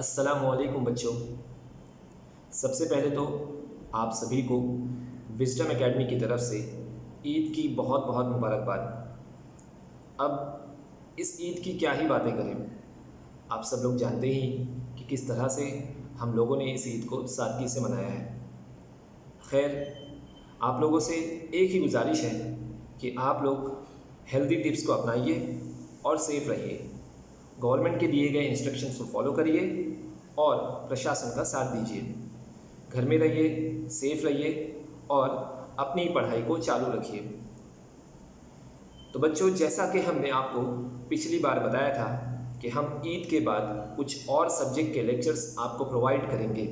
अस्सलामुअलैकुम बच्चों। सबसे पहले तो आप सभी को विज़डम एकेडमी की तरफ से ईद की बहुत बहुत मुबारकबाद। अब इस ईद की क्या ही बातें करें, आप सब लोग जानते ही कि किस तरह से हम लोगों ने इस ईद को सादगी से मनाया है। खैर, आप लोगों से एक ही गुजारिश है कि आप लोग हेल्दी टिप्स को अपनाइए और सेफ़ रहिए। गवर्नमेंट के दिए गए इंस्ट्रक्शंस को फॉलो करिए और प्रशासन का साथ दीजिए। घर में रहिए, सेफ रहिए और अपनी पढ़ाई को चालू रखिए। तो बच्चों, जैसा कि हमने आपको पिछली बार बताया था कि हम ईद के बाद कुछ और सब्जेक्ट के लेक्चर्स आपको प्रोवाइड करेंगे,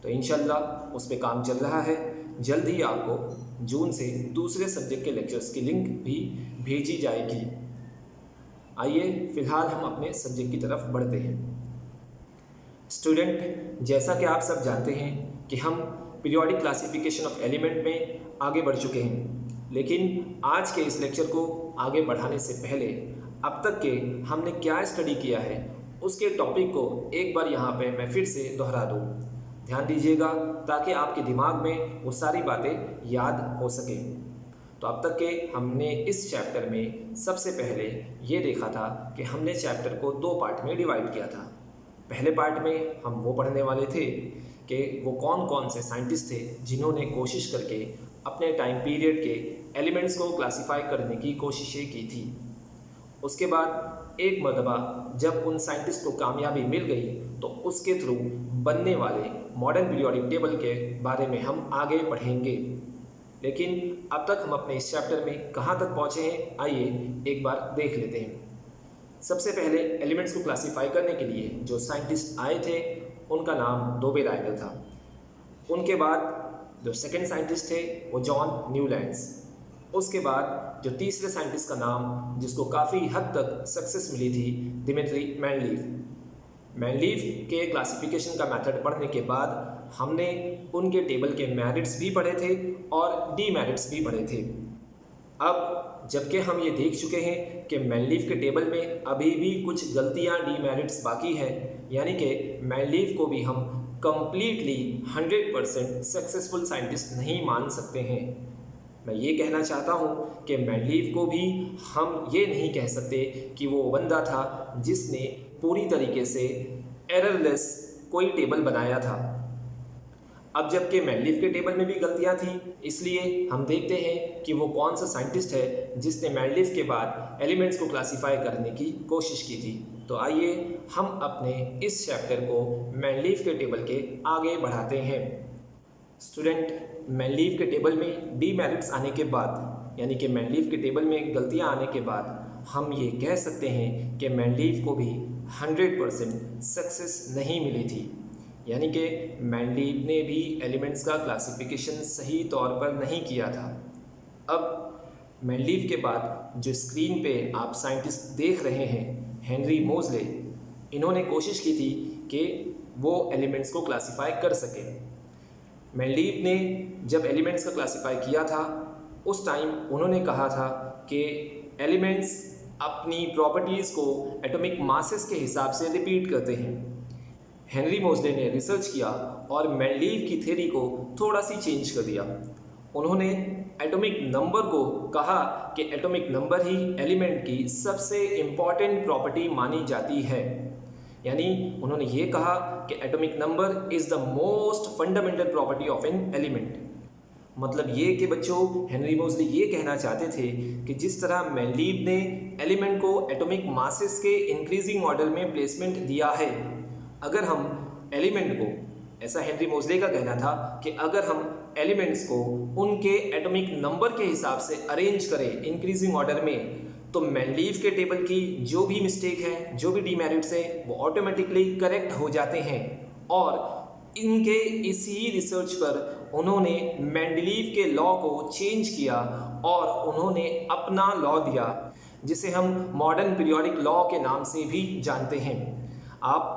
तो इंशाल्लाह उस पर काम चल रहा है। जल्द ही आपको जून से दूसरे सब्जेक्ट के लेक्चर्स की लिंक भी भेजी जाएगी। आइए फ़िलहाल हम अपने सब्जेक्ट की तरफ बढ़ते हैं। स्टूडेंट, जैसा कि आप सब जानते हैं कि हम पीरियोडिक क्लासिफिकेशन ऑफ एलिमेंट में आगे बढ़ चुके हैं, लेकिन आज के इस लेक्चर को आगे बढ़ाने से पहले अब तक के हमने क्या स्टडी किया है उसके टॉपिक को एक बार यहाँ पे मैं फिर से दोहरा दूँ। ध्यान दीजिएगा ताकि आपके दिमाग में वो सारी बातें याद हो सकें। तो अब तक के हमने इस चैप्टर में सबसे पहले ये देखा था कि हमने चैप्टर को दो पार्ट में डिवाइड किया था। पहले पार्ट में हम वो पढ़ने वाले थे कि वो कौन कौन से साइंटिस्ट थे जिन्होंने कोशिश करके अपने टाइम पीरियड के एलिमेंट्स को क्लासिफाई करने की कोशिशें की थी। उसके बाद एक मरतबा जब उन साइंटिस्ट को कामयाबी मिल गई तो उसके थ्रू बनने वाले मॉडर्न पीरियोडिक टेबल के बारे में हम आगे पढ़ेंगे। लेकिन अब तक हम अपने इस चैप्टर में कहाँ तक पहुँचे हैं, आइए एक बार देख लेते हैं। सबसे पहले एलिमेंट्स को क्लासिफाई करने के लिए जो साइंटिस्ट आए थे उनका नाम डोबे राइडल था। उनके बाद जो सेकंड साइंटिस्ट थे वो जॉन न्यूलैंड्स। उसके बाद जो तीसरे साइंटिस्ट का नाम जिसको काफ़ी हद तक सक्सेस मिली थी, दिमित्री मेंडलीव। मेंडलीव के क्लासिफिकेशन का मेथड पढ़ने के बाद हमने उनके टेबल के मेरिट्स भी पढ़े थे और डीमेरिट्स भी पढ़े थे। अब जबकि हम ये देख चुके हैं कि मेंडलीव के टेबल में अभी भी कुछ गलतियां, डीमेरिट्स बाकी है, यानी कि मेंडलीव को भी हम कम्प्लीटली 100% सक्सेसफुल साइंटिस्ट नहीं मान सकते हैं। मैं ये कहना चाहता हूँ कि मेंडलीव को भी हम ये नहीं कह सकते कि वो बंदा था जिसने पूरी तरीके से एररलेस कोई टेबल बनाया था। अब जबकि मेंडलीव के टेबल में भी गलतियां थी, इसलिए हम देखते हैं कि वो कौन सा साइंटिस्ट है जिसने मेंडलीव के बाद एलिमेंट्स को क्लासिफाई करने की कोशिश की थी। तो आइए हम अपने इस चैप्टर को मेंडलीव के टेबल के आगे बढ़ाते हैं। स्टूडेंट, मेंडलीव के टेबल में डीमेरिट्स आने के बाद, यानी कि मेंडलीव के टेबल में गलतियां आने के बाद हम ये कह सकते हैं कि मेंडलीव को भी 100% सक्सेस नहीं मिली थी, यानी कि मेंडलीव ने भी एलिमेंट्स का क्लासिफिकेशन सही तौर पर नहीं किया था। अब मेंडलीव के बाद जो स्क्रीन पे आप साइंटिस्ट देख रहे हैं, हेनरी मोज़ले, इन्होंने कोशिश की थी कि वो एलिमेंट्स को क्लासिफाई कर सके। मेंडलीव ने जब एलिमेंट्स का क्लासिफाई किया था उस टाइम उन्होंने कहा था कि एलिमेंट्स अपनी प्रॉपर्टीज़ को एटॉमिक मासेस के हिसाब से रिपीट करते हैं। हेनरी मोज़ले ने रिसर्च किया और मेंडलीव की थ्योरी को थोड़ा सी चेंज कर दिया। उन्होंने एटॉमिक नंबर को कहा कि एटॉमिक नंबर ही एलिमेंट की सबसे इम्पॉर्टेंट प्रॉपर्टी मानी जाती है, यानी उन्होंने ये कहा कि atomic number is the most fundamental property of an element. मतलब ये कि बच्चों, हेनरी मोज़ले ये कहना चाहते थे कि जिस तरह मेंडलीव ने एलिमेंट को एटॉमिक मासेस के इंक्रीजिंग ऑर्डर में प्लेसमेंट दिया है, अगर हम एलिमेंट को, ऐसा हेनरी मोज़ले का कहना था कि अगर हम एलिमेंट्स को उनके एटॉमिक नंबर के हिसाब से अरेंज करें इंक्रीजिंग ऑर्डर में, तो मेंडलीव के टेबल की जो भी मिस्टेक है, जो भी डीमेरिट्स है, वो ऑटोमेटिकली करेक्ट हो जाते हैं। और इनके इसी रिसर्च पर उन्होंने मेंडलीव के लॉ को चेंज किया और उन्होंने अपना लॉ दिया जिसे हम मॉडर्न पीरियोडिक लॉ के नाम से भी जानते हैं। आप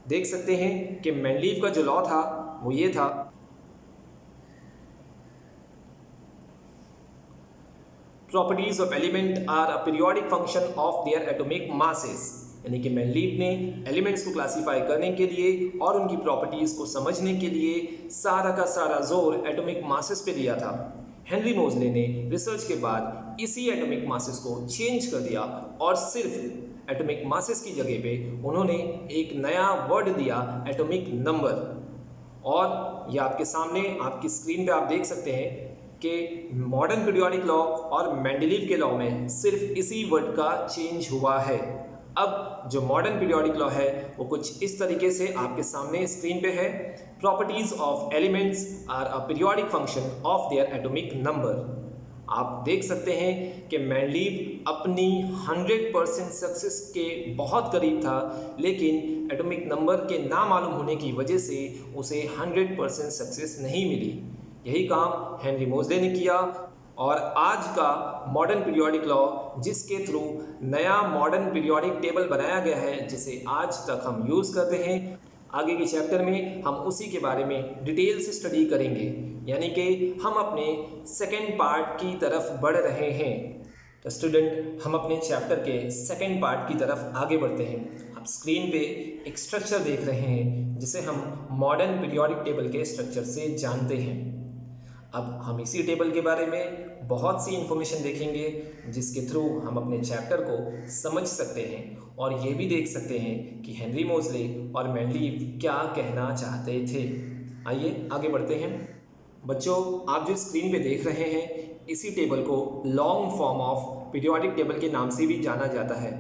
देख सकते हैं कि मेंडलीव का जो लॉ था वो ये था, properties of element are a periodic function of their atomic masses, यानी कि मेंडलीव ने एलिमेंट्स को क्लासीफाई करने के लिए और उनकी प्रॉपर्टीज़ को समझने के लिए सारा का सारा जोर एटॉमिक मासेस पे दिया था। हेनरी मोज़ले ने रिसर्च के बाद इसी एटॉमिक मासेस को चेंज कर दिया और सिर्फ एटॉमिक मासेस की जगह पे उन्होंने एक नया वर्ड दिया, एटॉमिक नंबर। और ये आपके सामने आपकी स्क्रीन पे आप देख सकते हैं कि मॉडर्न पीरियोडिक लॉ और मेंडलीव के लॉ में सिर्फ इसी वर्ड का चेंज हुआ है। अब जो मॉडर्न पीरियोडिक लॉ है वो कुछ इस तरीके से आपके सामने स्क्रीन पे है। Properties of elements are a periodic function of their atomic number. आप देख सकते हैं कि मेंडलीव अपनी 100% सक्सेस के बहुत करीब था, लेकिन एटॉमिक नंबर के ना मालूम होने की वजह से उसे 100% सक्सेस नहीं मिली। यही काम हेनरी मोज़ले ने किया और आज का मॉडर्न पीरियोडिक लॉ, जिसके थ्रू नया मॉडर्न पीरियोडिक टेबल बनाया गया है, जिसे आज तक हम यूज़ करते हैं, आगे के चैप्टर में हम उसी के बारे में डिटेल से स्टडी करेंगे। यानी कि हम अपने सेकेंड पार्ट की तरफ बढ़ रहे हैं। तो स्टूडेंट, हम अपने चैप्टर के सेकेंड पार्ट की तरफ आगे बढ़ते हैं। आप स्क्रीन पे एक स्ट्रक्चर देख रहे हैं जिसे हम मॉडर्न पीरियोडिक टेबल के स्ट्रक्चर से जानते हैं। अब हम इसी टेबल के बारे में बहुत सी इन्फॉर्मेशन देखेंगे जिसके थ्रू हम अपने चैप्टर को समझ सकते हैं और ये भी देख सकते हैं कि हेनरी मोज़ले और मेंडलीव क्या कहना चाहते थे। आइए आगे बढ़ते हैं। बच्चों, आप जो स्क्रीन पे देख रहे हैं, इसी टेबल को long form of periodic table के नाम से भी जाना जाता है।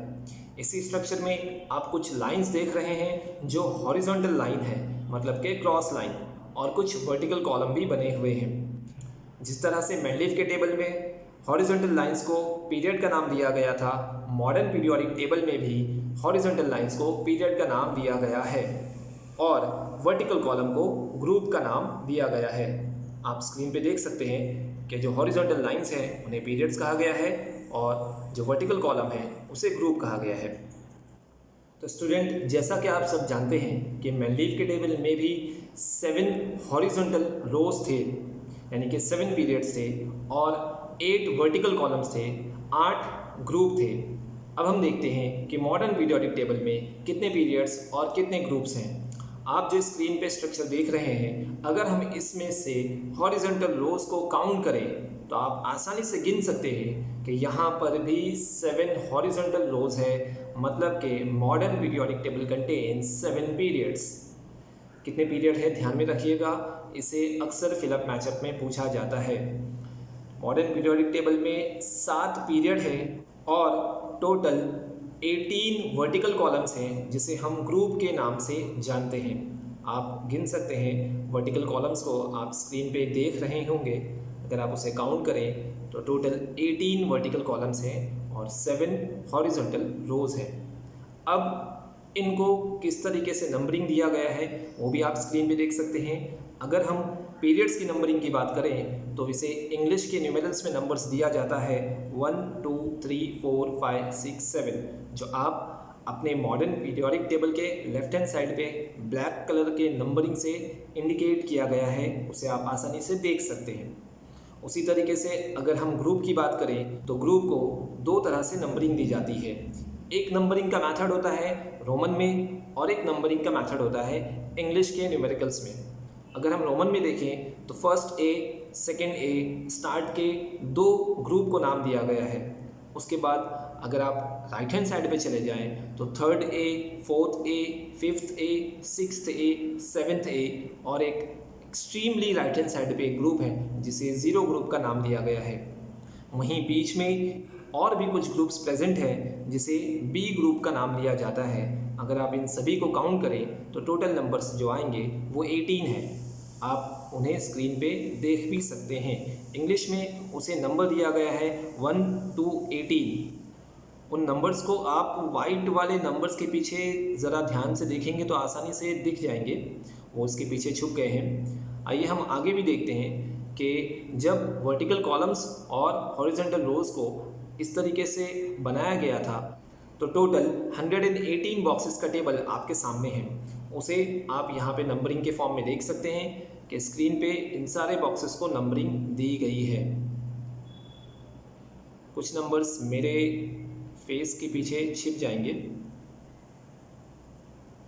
इसी स्ट्रक्चर में आप कुछ लाइंस देख रहे हैं जो हॉरिजॉन्टल लाइन है, मतलब के क्रॉस लाइन, और कुछ वर्टिकल कॉलम भी बने हुए हैं। जिस तरह से मेंडलीव के टेबल में हॉरिजॉन्टल लाइंस को पीरियड का नाम दिया गया था, मॉडर्न पीरियोडिक टेबल में भी हॉरिजॉन्टल लाइंस को पीरियड का नाम दिया गया है और वर्टिकल कॉलम को ग्रुप का नाम दिया गया है। आप स्क्रीन पे देख सकते हैं कि जो हॉरिजॉन्टल लाइंस हैं उन्हें पीरियड्स कहा गया है और जो वर्टिकल कॉलम है उसे ग्रुप कहा गया है। तो स्टूडेंट, जैसा कि आप सब जानते हैं कि मेंडलीव के टेबल में भी 7 हॉरिजॉन्टल रोज थे, यानी कि 7 पीरियड्स थे, और 8 वर्टिकल कॉलम्स थे, 8 ग्रुप थे। अब हम देखते हैं कि मॉडर्न पीरियोडिक टेबल में कितने पीरियड्स और कितने ग्रुप्स हैं। आप जो स्क्रीन पे स्ट्रक्चर देख रहे हैं, अगर हम इसमें से हॉरिजॉन्टल रोज को काउंट करें तो आप आसानी से गिन सकते हैं कि यहाँ पर भी 7 हॉरिजॉन्टल रोज है, मतलब कि modern periodic table contain 7 periods. कितने पीरियड है ध्यान में रखिएगा, इसे अक्सर फिलअप मैचअप में पूछा जाता है। मॉडर्न पीरियोडिक टेबल में 7 पीरियड है और टोटल 18 वर्टिकल कॉलम्स हैं जिसे हम ग्रुप के नाम से जानते हैं। आप गिन सकते हैं वर्टिकल कॉलम्स को, आप स्क्रीन पे देख रहे होंगे। अगर आप उसे काउंट करें तो टोटल 18 वर्टिकल कॉलम्स हैं और 7 हॉरिजॉन्टल रोज हैं। अब इनको किस तरीके से नंबरिंग दिया गया है वो भी आप स्क्रीन पे देख सकते हैं। अगर हम पीरियड्स की नंबरिंग की बात करें तो इसे इंग्लिश के न्यूमेरल्स में नंबर्स दिया जाता है 1 2 3 4 5 6 7, जो आप अपने मॉडर्न पीरियोडिक टेबल के लेफ्ट हैंड साइड पे ब्लैक कलर के नंबरिंग से इंडिकेट किया गया है, उसे आप आसानी से देख सकते हैं। उसी तरीके से अगर हम ग्रुप की बात करें तो ग्रुप को 2 तरह से नंबरिंग दी जाती है। एक नंबरिंग का मेथड होता है रोमन में और एक नंबरिंग का मेथड होता है इंग्लिश के न्यूमेरिकल्स में। अगर हम रोमन में देखें तो first A, second A, start के 2 ग्रुप को नाम दिया गया है। उसके बाद अगर आप राइट हैंड साइड पे चले जाएं तो third A, fourth A, fifth A, sixth A, seventh A, और एक एक्सट्रीमली राइट हैंड साइड पे एक ग्रुप है जिसे 0 ग्रुप का नाम दिया गया है। वहीं बीच में और भी कुछ ग्रुप्स प्रेजेंट हैं जिसे बी ग्रुप का नाम लिया जाता है। अगर आप इन सभी को काउंट करें तो टोटल नंबर्स जो आएंगे वो 18 हैं। आप उन्हें स्क्रीन पे देख भी सकते हैं। इंग्लिश में उसे नंबर दिया गया है 1 to 18। उन नंबर्स को आप वाइट वाले नंबर्स के पीछे ज़रा ध्यान से देखेंगे तो आसानी से दिख जाएंगे, वो उसके पीछे छुप गए हैं। आइए हम आगे भी देखते हैं कि जब वर्टिकल कॉलम्स और हॉरिजॉन्टल रोज को इस तरीके से बनाया गया था तो टोटल 118 बॉक्सेस का टेबल आपके सामने है। उसे आप यहाँ पे नंबरिंग के फॉर्म में देख सकते हैं कि स्क्रीन पे इन सारे बॉक्सेस को नंबरिंग दी गई है। कुछ नंबर्स मेरे फेस के पीछे छिप जाएंगे,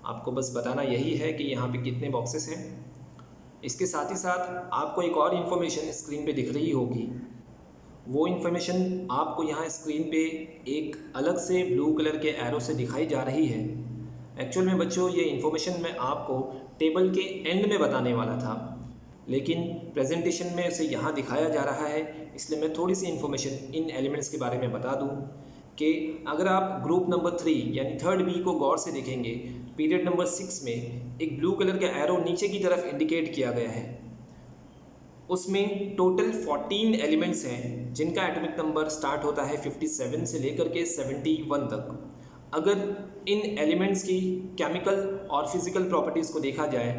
आपको बस बताना यही है कि यहाँ पे कितने बॉक्सेस हैं। इसके साथ ही साथ आपको एक और इन्फॉर्मेशन स्क्रीन पे दिख रही होगी। वो इन्फॉर्मेशन आपको यहाँ स्क्रीन पे एक अलग से ब्लू कलर के एरो से दिखाई जा रही है। एक्चुअल में बच्चों ये इन्फॉर्मेशन मैं आपको टेबल के एंड में बताने वाला था, लेकिन प्रेजेंटेशन में उसे यहाँ दिखाया जा रहा है, इसलिए मैं थोड़ी सी इन्फॉर्मेशन इन एलिमेंट्स के बारे में बता दूँ कि अगर आप ग्रुप नंबर 3 यानी थर्ड बी को गौर से देखेंगे, पीरियड नंबर 6 में एक ब्लू कलर का एरो नीचे की तरफ इंडिकेट किया गया है। उसमें टोटल 14 एलिमेंट्स हैं जिनका एटॉमिक नंबर स्टार्ट होता है 57 से लेकर के 71 तक। अगर इन एलिमेंट्स की केमिकल और फिज़िकल प्रॉपर्टीज़ को देखा जाए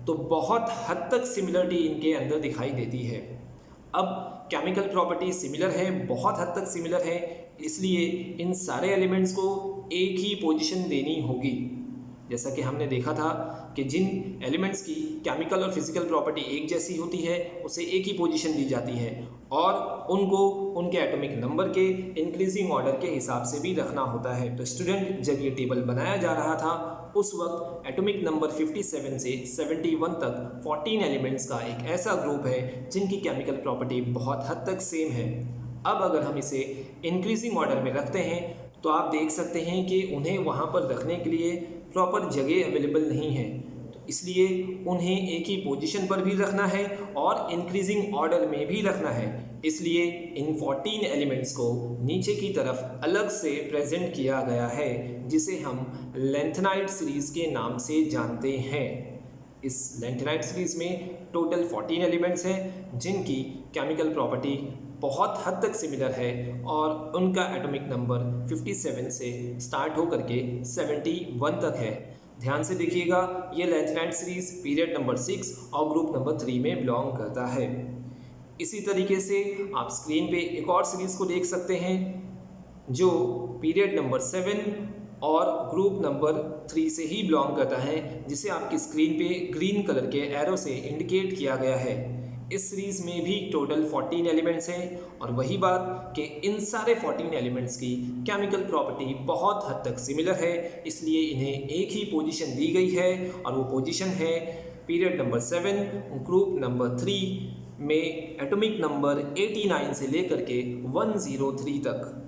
तो बहुत हद तक सिमिलरिटी इनके अंदर दिखाई देती है। अब केमिकल प्रॉपर्टी सिमिलर है, बहुत हद तक सिमिलर है, इसलिए इन सारे एलिमेंट्स को एक ही पोजीशन देनी होगी। जैसा कि हमने देखा था कि जिन एलिमेंट्स की केमिकल और फिज़िकल प्रॉपर्टी एक जैसी होती है उसे एक ही पोजीशन दी जाती है और उनको उनके एटॉमिक नंबर के इंक्रीजिंग ऑर्डर के हिसाब से भी रखना होता है। तो स्टूडेंट, जब ये टेबल बनाया जा रहा था उस वक्त एटॉमिक नंबर 57 से 71 तक 14 एलिमेंट्स का एक ऐसा ग्रुप है जिनकी केमिकल प्रॉपर्टी बहुत हद तक सेम है। अब अगर हम इसे इंक्रीजिंग ऑर्डर में रखते हैं तो आप देख सकते हैं कि उन्हें वहाँ पर रखने के लिए प्रॉपर जगह अवेलेबल नहीं है, तो इसलिए उन्हें एक ही पोजीशन पर भी रखना है और इंक्रीजिंग ऑर्डर में भी रखना है। इसलिए इन 14 एलिमेंट्स को नीचे की तरफ अलग से प्रेजेंट किया गया है, जिसे हम लेंथेनाइड सीरीज़ के नाम से जानते हैं। इस लेंथेनाइड सीरीज़ में टोटल 14 एलिमेंट्स हैं जिनकी केमिकल प्रॉपर्टी बहुत हद तक सिमिलर है और उनका एटॉमिक नंबर 57 से स्टार्ट होकर के 71 तक है। ध्यान से देखिएगा, ये लेंथेनाइड सीरीज़ पीरियड नंबर 6 और ग्रुप नंबर 3 में बिलोंग करता है। इसी तरीके से आप स्क्रीन पे एक और सीरीज़ को देख सकते हैं जो पीरियड नंबर 7 और ग्रुप नंबर 3 से ही बिलोंग करता है, जिसे आपकी स्क्रीन पे ग्रीन कलर के एरो से इंडिकेट किया गया है। इस सीरीज़ में भी टोटल 14 एलिमेंट्स हैं और वही बात कि इन सारे 14 एलिमेंट्स की केमिकल प्रॉपर्टी बहुत हद तक सिमिलर है, इसलिए इन्हें एक ही पोजीशन दी गई है और वो पोजीशन है पीरियड नंबर 7 ग्रुप नंबर 3 में एटॉमिक नंबर 89 से लेकर के 103 तक।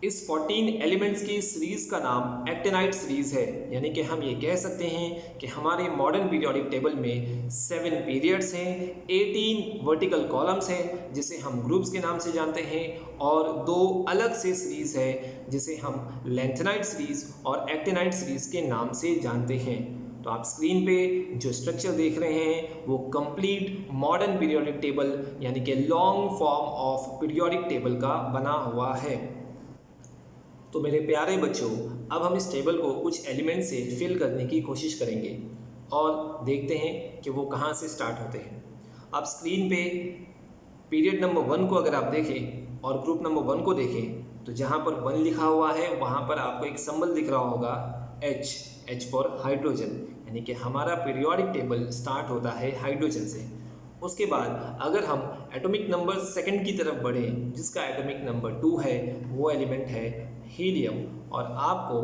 इस 14 एलिमेंट्स की सीरीज़ का नाम एक्टिनाइड सीरीज़ है, यानी कि हम ये कह सकते हैं कि हमारे मॉडर्न पीरियोडिक टेबल में 7 पीरियड्स हैं, 18 वर्टिकल कॉलम्स हैं जिसे हम ग्रुप्स के नाम से जानते हैं और 2 अलग से सीरीज़ है जिसे हम लेंथेनाइड सीरीज़ और एक्टिनाइड सीरीज़ के नाम से जानते हैं। तो आप स्क्रीन पे जो स्ट्रक्चर देख रहे हैं वो कंप्लीट मॉडर्न पीरियोडिक टेबल यानी कि long form of periodic table का बना हुआ है। तो मेरे प्यारे बच्चों, अब हम इस टेबल को कुछ एलिमेंट से फिल करने की कोशिश करेंगे और देखते हैं कि वो कहाँ से स्टार्ट होते हैं। आप स्क्रीन पे पीरियड नंबर 1 को अगर आप देखें और ग्रुप नंबर 1 को देखें तो जहाँ पर 1 लिखा हुआ है वहाँ पर आपको एक सिंबल दिख रहा होगा H फॉर हाइड्रोजन, यानी कि हमारा पीरियोडिक टेबल स्टार्ट होता है हाइड्रोजन से। उसके बाद अगर हम एटॉमिक नंबर 2 की तरफ बढ़ें जिसका एटॉमिक नंबर 2 है, वो एलिमेंट है हीलियम और आपको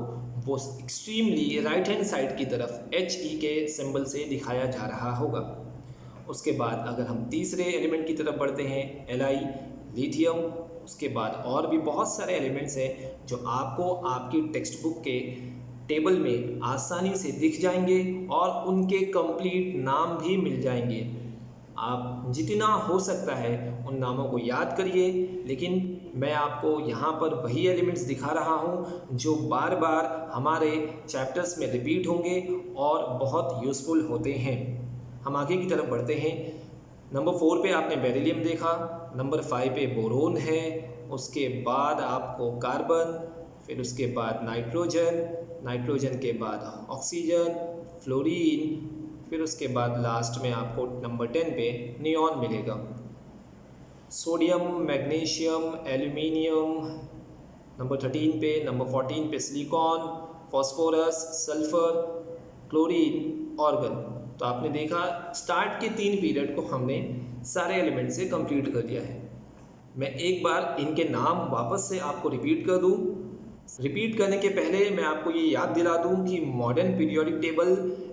वो एक्सट्रीमली राइट हैंड साइड की तरफ He के सिंबल से दिखाया जा रहा होगा। उसके बाद अगर हम तीसरे एलिमेंट की तरफ बढ़ते हैं Li लिथियम, उसके बाद और भी बहुत सारे एलिमेंट्स हैं जो आपको आपकी टेक्स्ट बुक के टेबल में आसानी से दिख जाएंगे और उनके कंप्लीट नाम भी मिल जाएंगे। आप जितना हो सकता है उन नामों को याद करिए, लेकिन मैं आपको यहाँ पर वही एलिमेंट्स दिखा रहा हूँ जो बार बार हमारे चैप्टर्स में रिपीट होंगे और बहुत यूज़फुल होते हैं। हम आगे की तरफ बढ़ते हैं। नंबर 4 पे आपने बेरिलियम देखा, नंबर 5 पे बोरोन है, उसके बाद आपको कार्बन, फिर उसके बाद नाइट्रोजन के बाद ऑक्सीजन, फ्लोरीन, फिर उसके बाद लास्ट में आपको नंबर 10 पे नियॉन मिलेगा। सोडियम, मैग्नीशियम, एल्यूमिनियम नंबर 13 पे, नंबर 14 पे silicon, phosphorus, sulphur, chlorine, organ. तो आपने देखा स्टार्ट के 3 पीरियड को हमने सारे एलिमेंट से कंप्लीट कर दिया है। मैं एक बार इनके नाम वापस से आपको रिपीट कर दूं रिपीट करने के पहले मैं आपको ये याद दिला दूं कि मॉडर्न पीरियोडिक टेबल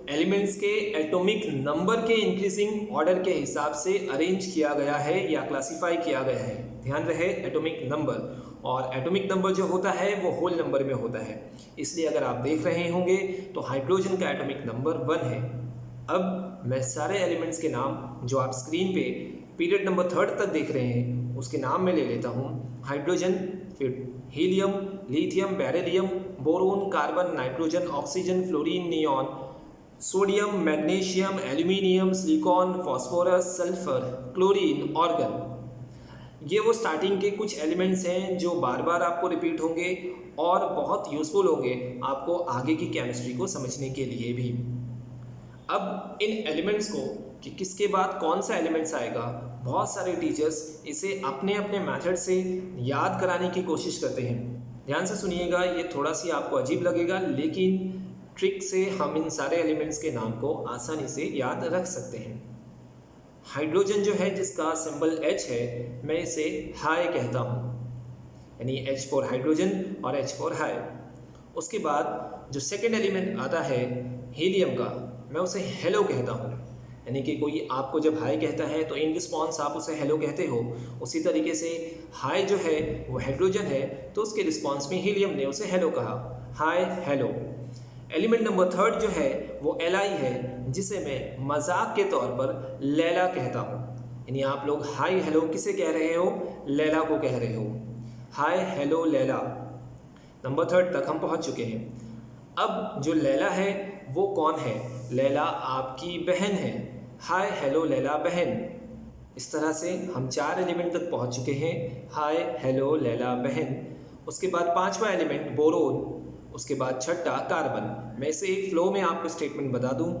एलिमेंट्स के एटॉमिक नंबर के इंक्रीजिंग ऑर्डर के हिसाब से अरेंज किया गया है या क्लासिफाई किया गया है। ध्यान रहे एटॉमिक नंबर, और एटॉमिक नंबर जो होता है वो होल नंबर में होता है, इसलिए अगर आप देख रहे होंगे तो हाइड्रोजन का एटॉमिक नंबर 1 है। अब मैं सारे एलिमेंट्स के नाम जो आप स्क्रीन पे पीरियड नंबर 3 तक देख रहे हैं उसके नाम में ले लेता हूँ। हाइड्रोजन, फिर helium, lithium, beryllium, boron, carbon, nitrogen, oxygen, fluorine, neon, sodium, magnesium, aluminium, silicon, phosphorus, sulphur, chlorine, organ. ये वो स्टार्टिंग के कुछ एलिमेंट्स हैं जो बार बार आपको रिपीट होंगे और बहुत यूज़फुल होंगे आपको आगे की केमिस्ट्री को समझने के लिए भी। अब इन एलिमेंट्स को कि किसके बाद कौन सा एलिमेंट्स आएगा, बहुत सारे टीचर्स इसे अपने अपने मेथड से याद कराने की कोशिश करते हैं। ध्यान से सुनिएगा, ये थोड़ा सी आपको अजीब लगेगा, लेकिन ट्रिक से हम इन सारे एलिमेंट्स के नाम को आसानी से याद रख सकते हैं। हाइड्रोजन जो है जिसका सिंबल H है, मैं इसे हाई कहता हूँ, यानी H फॉर हाइड्रोजन और H फॉर हाई। उसके बाद जो सेकेंड एलिमेंट आता है हीलियम का, मैं उसे हेलो कहता हूँ, यानी कि कोई आपको जब हाई कहता है तो इन रिस्पॉन्स आप उसे हेलो कहते हो। उसी तरीके से हाई जो है वो हाइड्रोजन है तो उसके रिस्पॉन्स में हीलियम ने उसे हेलो कहा, हाय हेलो। एलिमेंट नंबर 3 जो है वो Li है, जिसे मैं मजाक के तौर पर लैला कहता हूँ, यानी आप लोग हाय हेलो किसे कह रहे हो, लैला को कह रहे हो, हाय हेलो लैला। नंबर 3 तक हम पहुँच चुके हैं। अब जो लैला है वो कौन है, लैला आपकी बहन है, हाय हेलो लैला बहन। इस तरह से हम 4 एलिमेंट तक पहुंच चुके हैं, हाय हेलो लैला बहन। उसके बाद 5वां एलिमेंट बोरोन, उसके बाद 6ठा कार्बन। मैं इसे एक फ्लो में आपको स्टेटमेंट बता दूं,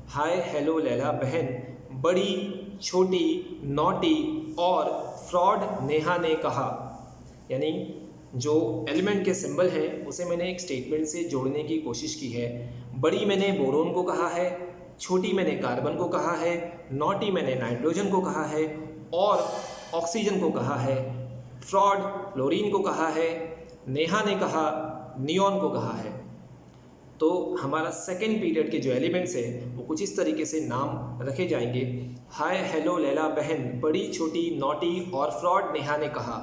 हाय हेलो लैला बहन, बड़ी, छोटी, नॉटी और फ्रॉड नेहा ने कहा। यानी जो एलिमेंट के सिंबल है उसे मैंने एक स्टेटमेंट से जोड़ने की कोशिश की है। बड़ी मैंने बोरोन को कहा है, छोटी मैंने कार्बन को कहा है, नॉटी मैंने नाइट्रोजन को कहा है और ऑक्सीजन को कहा है, फ्रॉड फ्लोरीन को कहा है, नेहा ने कहा नियॉन को कहा है। तो हमारा सेकेंड पीरियड के जो एलिमेंट्स हैं वो कुछ इस तरीके से नाम रखे जाएंगे, हाय हेलो लैला बहन, बड़ी, छोटी, नॉटी और फ्रॉड नेहा ने कहा।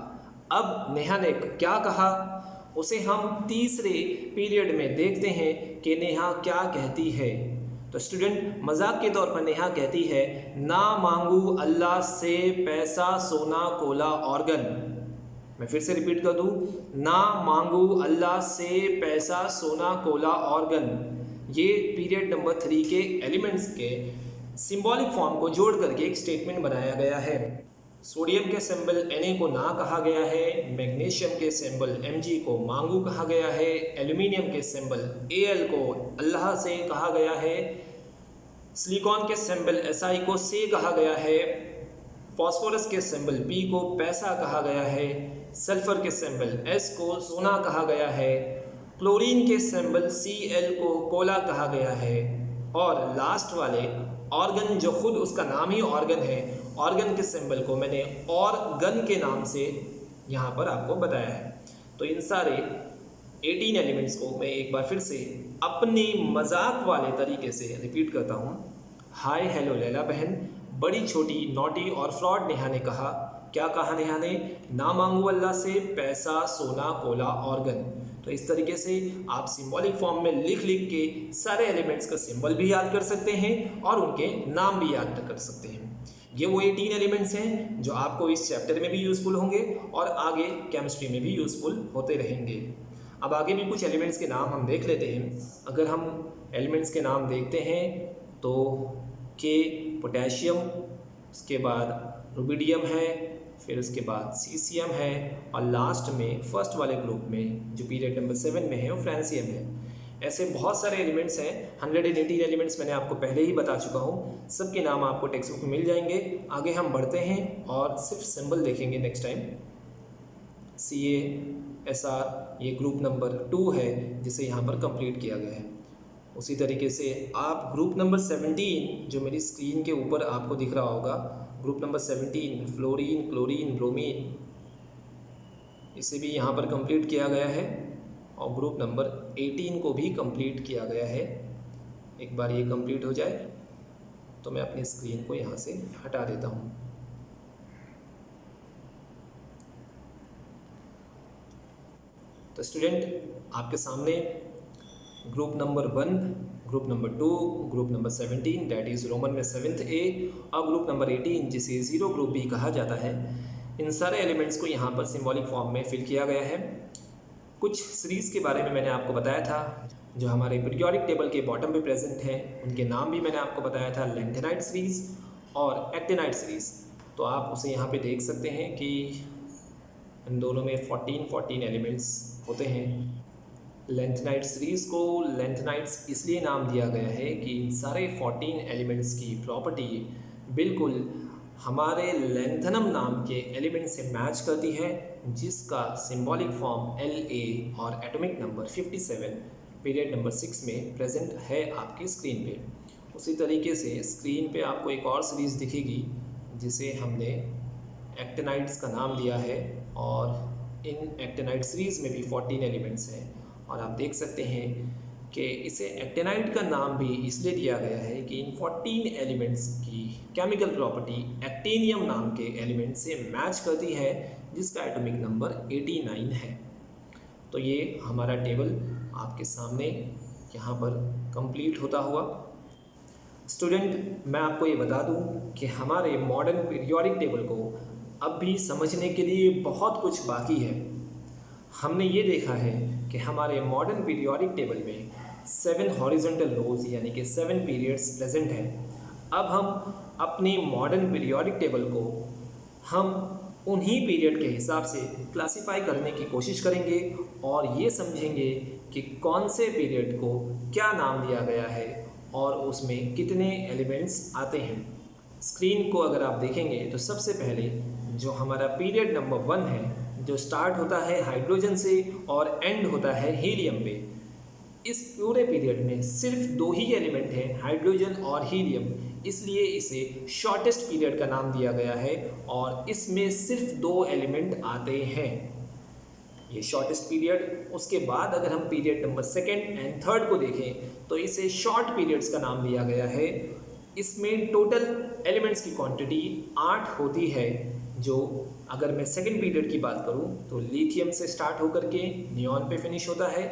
अब नेहा ने क्या कहा उसे हम तीसरे पीरियड में देखते हैं कि नेहा क्या कहती है। तो स्टूडेंट मजाक के तौर पर नेहा कहती है, ना मांगू अल्लाह से पैसा, सोना, कोला, ऑर्गन। मैं फिर से रिपीट कर दूं, ना मांगू अल्लाह से पैसा, सोना, कोला, ऑर्गन। ये पीरियड नंबर 3 के एलिमेंट्स के सिंबॉलिक फॉर्म को जोड़ करके एक स्टेटमेंट बनाया गया है। सोडियम के सिंबल Na को ना कहा गया है, मैग्नीशियम के सिंबल Mg को मांगू कहा गया है, एल्यूमिनियम के सिंबल Al को अल्लाह से कहा गया है, सिलिकॉन के सिंबल Si को से कहा गया है, फास्फोरस के सिंबल P को पैसा कहा गया है, सल्फर के सिंबल S को सोना कहा गया है, क्लोरीन के सिंबल Cl को कोला कहा गया है, और लास्ट वाले ऑर्गन जो खुद उसका नाम ही ऑर्गन है, ऑर्गन के सिंबल को मैंने ऑर्गन के नाम से यहाँ पर आपको बताया है। तो इन सारे 18 एलिमेंट्स को मैं एक बार फिर से अपने मजाक वाले तरीके से रिपीट करता हूँ। हाय हेलो लैला बहन, बड़ी, छोटी, नॉटी और फ्रॉड नेहा ने कहा। क्या कहा नेहा ने, ना मांगू अल्लाह से पैसा, सोना, कोला, ऑर्गन। तो इस तरीके से आप सिंबॉलिक फॉर्म में लिख लिख के सारे एलिमेंट्स का सिंबल भी याद कर सकते हैं और उनके नाम भी याद कर सकते हैं। ये वो 18 एलिमेंट्स हैं जो आपको इस चैप्टर में भी यूज़फुल होंगे और आगे केमिस्ट्री में भी यूज़फुल होते रहेंगे। अब आगे भी कुछ एलिमेंट्स के नाम हम देख लेते हैं। अगर हम एलिमेंट्स के नाम देखते हैं तो के पोटेशियम, उसके बाद रुबिडियम है, फिर उसके बाद सीसियम है और लास्ट में फर्स्ट वाले ग्रुप में जो पीरियड नंबर 7 में है वो फ्रांसियम है। ऐसे बहुत सारे एलिमेंट्स हैं, 118 एलिमेंट्स मैंने आपको पहले ही बता चुका हूँ। सबके नाम आपको टेक्स्ट बुक में मिल जाएंगे। आगे हम बढ़ते हैं और सिर्फ सिंबल देखेंगे नेक्स्ट टाइम। CaSr ये ग्रुप नंबर 2 है जिसे यहाँ पर कंप्लीट किया गया है। उसी तरीके से आप ग्रुप नंबर 17 जो मेरी स्क्रीन के ऊपर आपको दिख रहा होगा, group number 17 fluorine, chlorine, bromine, इसे भी यहाँ पर कंप्लीट किया गया है। और ग्रुप नंबर 18 को भी कंप्लीट किया गया है। एक बार ये कंप्लीट हो जाए तो मैं अपनी स्क्रीन को यहाँ से हटा देता हूँ। तो स्टूडेंट, आपके सामने group number 1, group number 2, group number 17 that is Roman में 7th A और ग्रुप नंबर 18 जिसे ज़ीरो ग्रुप भी कहा जाता है, इन सारे एलिमेंट्स को यहाँ पर सिंबॉलिक फॉर्म में फिल किया गया है। कुछ सीरीज़ के बारे में मैंने आपको बताया था जो हमारे पीरियोडिक टेबल के बॉटम पे प्रेजेंट हैं, उनके नाम भी मैंने आपको बताया था, लैंथेनाइड सीरीज़ और एक्टिनाइड सीरीज़। तो आप उसे यहाँ पे देख सकते हैं कि इन दोनों में 14 एलिमेंट्स होते हैं। लैंथेनाइड सीरीज़ को लैंथेनाइड्स इसलिए नाम दिया गया है कि इन सारे 14 एलिमेंट्स की प्रॉपर्टी बिल्कुल हमारे लैंथनम नाम के एलिमेंट से मैच करती है, जिसका सिंबॉलिक फॉर्म La और एटॉमिक नंबर 57 पीरियड नंबर 6 में प्रेजेंट है आपकी स्क्रीन पे। उसी तरीके से स्क्रीन पे आपको एक और सीरीज़ दिखेगी जिसे हमने एक्टिनाइड्स का नाम दिया है और इन एक्टिनाइड सीरीज़ में भी 14 एलिमेंट्स हैं। और आप देख सकते हैं कि इसे एक्टिनाइड का नाम भी इसलिए दिया गया है कि इन 14 एलिमेंट्स की केमिकल प्रॉपर्टी एक्टिनियम नाम के एलिमेंट से मैच करती है, जिसका एटॉमिक नंबर 89 है। तो ये हमारा टेबल आपके सामने यहाँ पर कंप्लीट होता हुआ। स्टूडेंट, मैं आपको ये बता दूं कि हमारे मॉडर्न पीरियोडिक टेबल को अब भी समझने के लिए बहुत कुछ बाकी है। हमने ये देखा है कि हमारे मॉडर्न पीरियोडिक टेबल में 7 हॉरिजॉन्टल रोज यानी कि 7 पीरियड्स प्रेजेंट हैं। अब हम अपनी मॉडर्न पीरियोडिक टेबल को हम उन्हीं पीरियड के हिसाब से क्लासिफाई करने की कोशिश करेंगे और ये समझेंगे कि कौन से पीरियड को क्या नाम दिया गया है और उसमें कितने एलिमेंट्स आते हैं। स्क्रीन को अगर आप देखेंगे तो सबसे पहले जो हमारा पीरियड नंबर 1 है, जो स्टार्ट होता है हाइड्रोजन से और एंड होता है हीलियम पे, इस पूरे पीरियड में सिर्फ 2 ही एलिमेंट हैं, हाइड्रोजन और हीलियम, इसलिए इसे शॉर्टेस्ट पीरियड का नाम दिया गया है और इसमें सिर्फ 2 एलिमेंट आते हैं, ये शॉर्टेस्ट पीरियड। उसके बाद अगर हम period number 2nd and 3rd को देखें तो इसे शॉर्ट पीरियड्स का नाम दिया गया है। इसमें टोटल एलिमेंट्स की क्वांटिटी 8 होती है, जो अगर मैं 2nd पीरियड की बात करूं तो लिथियम से स्टार्ट होकर के नियॉन पे फिनिश होता है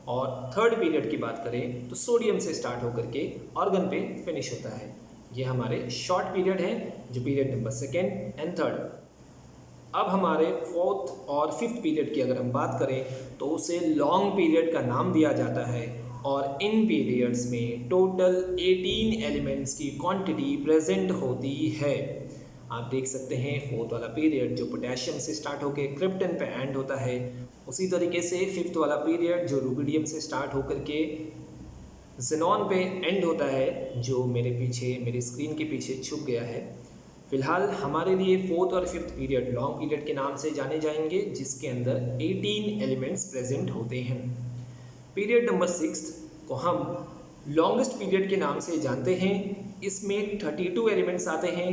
और 3rd पीरियड की बात करें तो सोडियम से स्टार्ट होकर के ऑर्गन पे फिनिश होता है। ये हमारे शॉर्ट पीरियड हैं, जो period number 2nd and 3rd। अब हमारे 4th और 5th पीरियड की अगर हम बात करें तो उसे लॉन्ग पीरियड का नाम दिया जाता है और इन पीरियड्स में टोटल 18 एलिमेंट्स की क्वांटिटी प्रेजेंट होती है। आप देख सकते हैं 4th वाला पीरियड जो पोटेशियम से स्टार्ट होकर क्रिप्टन पे एंड होता है, उसी तरीके से 5th वाला पीरियड जो रुबिडियम से स्टार्ट होकर के ज़ेनॉन पे एंड होता है, जो मेरी स्क्रीन के पीछे छुप गया है। फिलहाल हमारे लिए 4th और 5th पीरियड लॉन्ग पीरियड के नाम से जाने जाएंगे, जिसके अंदर 18 एलिमेंट्स प्रेजेंट होते हैं। पीरियड नंबर 6 को हम लॉन्गेस्ट पीरियड के नाम से जानते हैं, इसमें 32 एलिमेंट्स आते हैं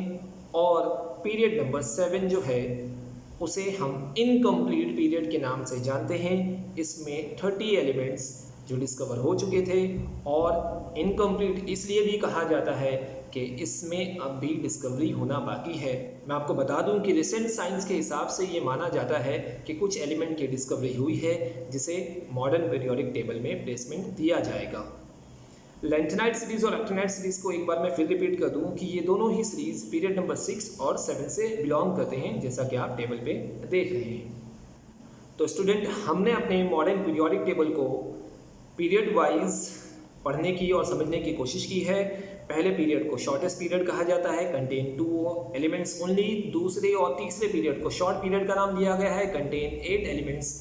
और पीरियड नंबर 7 जो है उसे हम इनकम्प्लीट पीरियड के नाम से जानते हैं। इसमें 30 एलिमेंट्स जो डिस्कवर हो चुके थे और इनकम्प्लीट इसलिए भी कहा जाता है कि इसमें अब भी डिस्कवरी होना बाकी है। मैं आपको बता दूं कि रिसेंट साइंस के हिसाब से ये माना जाता है कि कुछ एलिमेंट की डिस्कवरी हुई है, जिसे मॉडर्न पीरियोडिक टेबल में प्लेसमेंट दिया जाएगा। लैंथेनाइड सीरीज और एक्टिनाइड सीरीज को एक बार मैं फिर रिपीट कर दूं कि ये दोनों ही सीरीज पीरियड नंबर 6 और 7 से बिलोंग करते हैं, जैसा कि आप टेबल पे देख रहे हैं। तो स्टूडेंट, हमने अपने मॉडर्न पीरियोडिक टेबल को पीरियड वाइज पढ़ने की और समझने की कोशिश की है। पहले पीरियड को शॉर्टेस्ट पीरियड कहा जाता है, कंटेन 2 एलिमेंट्स ओनली। दूसरे और तीसरे पीरियड को शॉर्ट पीरियड का नाम दिया गया है, कंटेन 8 एलिमेंट्स।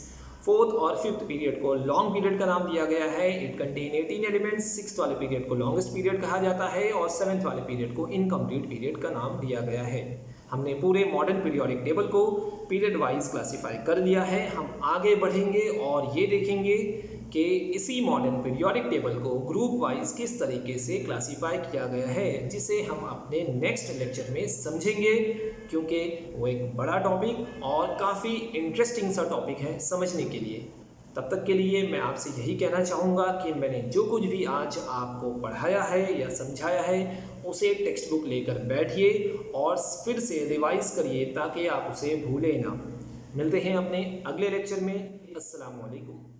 4th और 5th पीरियड को लॉन्ग पीरियड का नाम दिया गया है, इट कंटेन 18 एलिमेंट्स। 6th वाले पीरियड को लॉन्गेस्ट पीरियड कहा जाता है और 7th वाले पीरियड को इनकम्प्लीट पीरियड का नाम दिया गया है। हमने पूरे मॉडर्न पीरियोडिक टेबल को पीरियड वाइज क्लासीफाई कर लिया है। हम आगे बढ़ेंगे और ये देखेंगे कि इसी मॉडर्न पीरियोडिक टेबल को ग्रुप वाइज किस तरीके से क्लासीफाई किया गया है, जिसे हम अपने नेक्स्ट लेक्चर में समझेंगे, क्योंकि वो एक बड़ा टॉपिक और काफ़ी इंटरेस्टिंग सा टॉपिक है समझने के लिए। तब तक के लिए मैं आपसे यही कहना चाहूँगा कि मैंने जो कुछ भी आज आपको पढ़ाया है या समझाया है उसे टेक्स्ट बुक लेकर बैठिए और फिर से रिवाइज करिए ताकि आप उसे भूलें ना। मिलते हैं अपने अगले लेक्चर में। अस्सलाम वालेकुम।